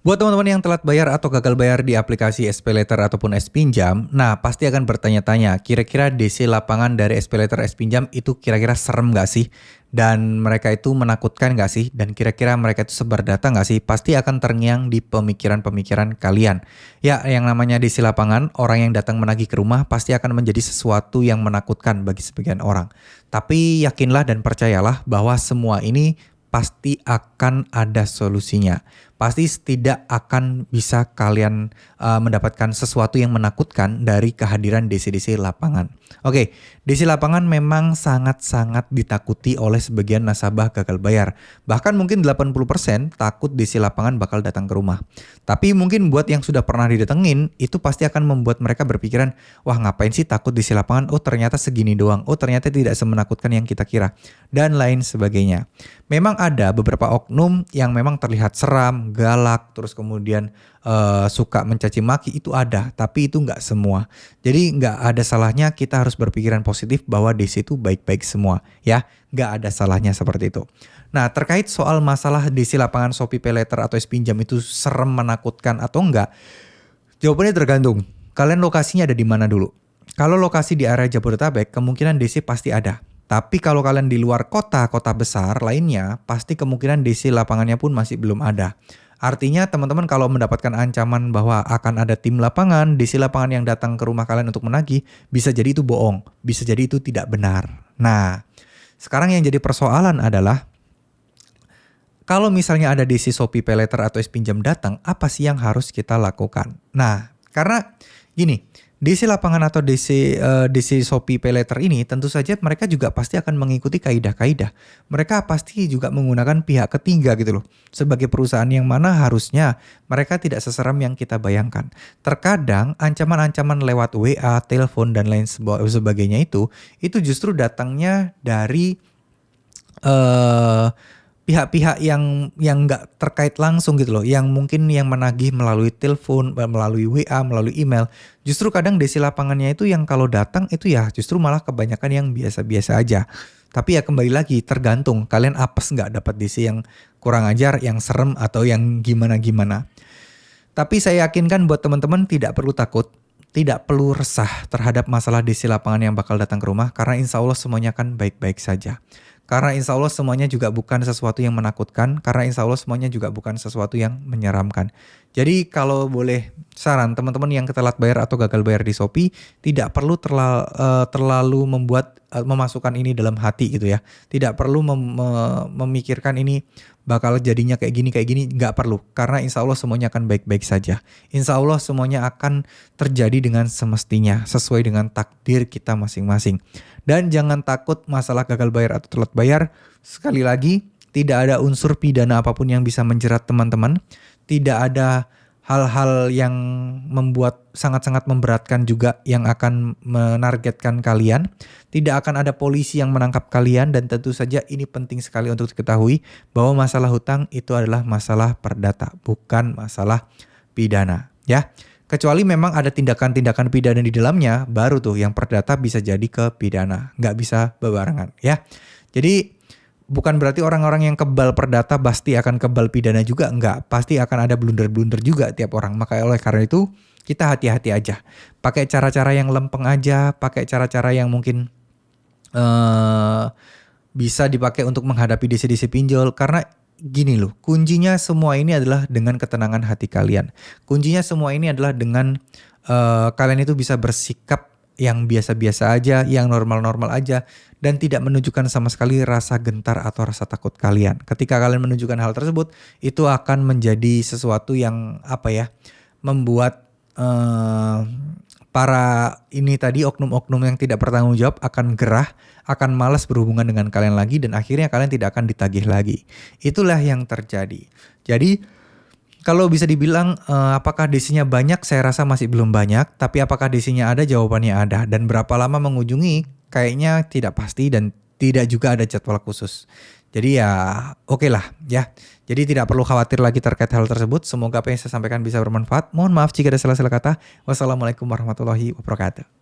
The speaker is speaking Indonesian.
Buat teman-teman yang telat bayar atau gagal bayar di aplikasi SPayLater ataupun S-Pinjam, nah pasti akan bertanya-tanya, kira-kira DC lapangan dari SPayLater S-Pinjam itu kira-kira serem nggak sih? Dan mereka itu menakutkan nggak sih? Dan kira-kira mereka itu sebar data nggak sih? Pasti akan terngiang di pemikiran-pemikiran kalian. Ya, yang namanya DC lapangan, orang yang datang menagih ke rumah pasti akan menjadi sesuatu yang menakutkan bagi sebagian orang. Tapi yakinlah dan percayalah bahwa semua ini pasti akan ada solusinya. Pasti tidak akan bisa kalian mendapatkan sesuatu yang menakutkan dari kehadiran DC-DC lapangan. Oke, DC lapangan memang sangat-sangat ditakuti oleh sebagian nasabah gagal bayar. Bahkan mungkin 80% takut DC lapangan bakal datang ke rumah. Tapi mungkin buat yang sudah pernah didatengin, itu pasti akan membuat mereka berpikiran, wah ngapain sih takut DC lapangan? Oh ternyata segini doang. Oh ternyata tidak semenakutkan yang kita kira. Dan lain sebagainya. Memang ada beberapa oknum yang memang terlihat seram, galak, terus kemudian suka mencaci maki, itu ada, tapi itu nggak semua. Jadi nggak ada salahnya kita harus berpikiran positif bahwa di situ baik-baik semua, ya. Nggak ada salahnya seperti itu. Nah, terkait soal masalah DC lapangan Shopee PayLater atau S-Pinjam itu serem, menakutkan atau enggak, jawabannya tergantung. Kalian lokasinya ada di mana dulu? Kalau lokasi di area Jabodetabek, kemungkinan DC pasti ada. Tapi kalau kalian di luar kota, kota besar lainnya, pasti kemungkinan DC lapangannya pun masih belum ada. Artinya teman-teman kalau mendapatkan ancaman bahwa akan ada tim lapangan, DC lapangan yang datang ke rumah kalian untuk menagih, bisa jadi itu bohong, bisa jadi itu tidak benar. Nah, sekarang yang jadi persoalan adalah, kalau misalnya ada DC Shopee PayLater atau S-Pinjam datang, apa sih yang harus kita lakukan? Nah, karena gini, DC lapangan atau DC Shopee PayLater ini tentu saja mereka juga pasti akan mengikuti kaidah-kaidah. Mereka pasti juga menggunakan pihak ketiga gitu loh. Sebagai perusahaan yang mana harusnya mereka tidak seseram yang kita bayangkan. Terkadang ancaman-ancaman lewat WA, telepon dan lain sebagainya itu justru datangnya dari pihak-pihak yang nggak terkait langsung gitu loh, yang mungkin yang menagih melalui telepon, melalui WA, melalui email. Justru kadang DC lapangannya itu yang kalau datang itu ya justru malah kebanyakan yang biasa-biasa aja. Tapi ya kembali lagi tergantung kalian apes nggak dapat DC yang kurang ajar, yang serem atau yang gimana-gimana. Tapi saya yakinkan buat teman-teman tidak perlu takut, tidak perlu resah terhadap masalah DC lapangan yang bakal datang ke rumah, karena insya Allah semuanya akan baik-baik saja. Karena insya Allah semuanya juga bukan sesuatu yang menakutkan, karena insya Allah semuanya juga bukan sesuatu yang menyeramkan. Jadi kalau boleh saran teman-teman yang telat bayar atau gagal bayar di Shopee, tidak perlu terlalu memasukkan ini dalam hati gitu ya. Tidak perlu memikirkan ini bakal jadinya kayak gini, nggak perlu. Karena insya Allah semuanya akan baik-baik saja. Insya Allah semuanya akan terjadi dengan semestinya, sesuai dengan takdir kita masing-masing. Dan jangan takut masalah gagal bayar atau telat bayar. Sekali lagi, tidak ada unsur pidana apapun yang bisa menjerat teman-teman. Tidak ada hal-hal yang membuat sangat-sangat memberatkan juga yang akan menargetkan kalian. Tidak akan ada polisi yang menangkap kalian, dan tentu saja ini penting sekali untuk diketahui bahwa masalah hutang itu adalah masalah perdata, bukan masalah pidana, ya. Kecuali memang ada tindakan-tindakan pidana di dalamnya, baru tuh yang perdata bisa jadi ke pidana, nggak bisa bebarengan, ya. Jadi bukan berarti orang-orang yang kebal perdata pasti akan kebal pidana juga, enggak. Pasti akan ada blunder-blunder juga tiap orang. Maka oleh karena itu kita hati-hati aja. Pakai cara-cara yang lempeng aja, pakai cara-cara yang mungkin bisa dipakai untuk menghadapi DC-DC pinjol. Karena gini loh, kuncinya semua ini adalah dengan ketenangan hati kalian. Kuncinya semua ini adalah dengan kalian itu bisa bersikap yang biasa-biasa aja, yang normal-normal aja, dan tidak menunjukkan sama sekali rasa gentar atau rasa takut kalian. Ketika kalian menunjukkan hal tersebut, itu akan menjadi sesuatu yang membuat para ini tadi oknum-oknum yang tidak bertanggung jawab akan gerah, akan malas berhubungan dengan kalian lagi, dan akhirnya kalian tidak akan ditagih lagi. Itulah yang terjadi. Jadi kalau bisa dibilang apakah DC-nya banyak, saya rasa masih belum banyak. Tapi apakah DC-nya ada, jawabannya ada. Dan berapa lama mengunjungi, kayaknya tidak pasti dan tidak juga ada jadwal khusus. Jadi ya oke lah ya. Jadi tidak perlu khawatir lagi terkait hal tersebut. Semoga apa yang saya sampaikan bisa bermanfaat. Mohon maaf jika ada salah-salah kata. Wassalamualaikum warahmatullahi wabarakatuh.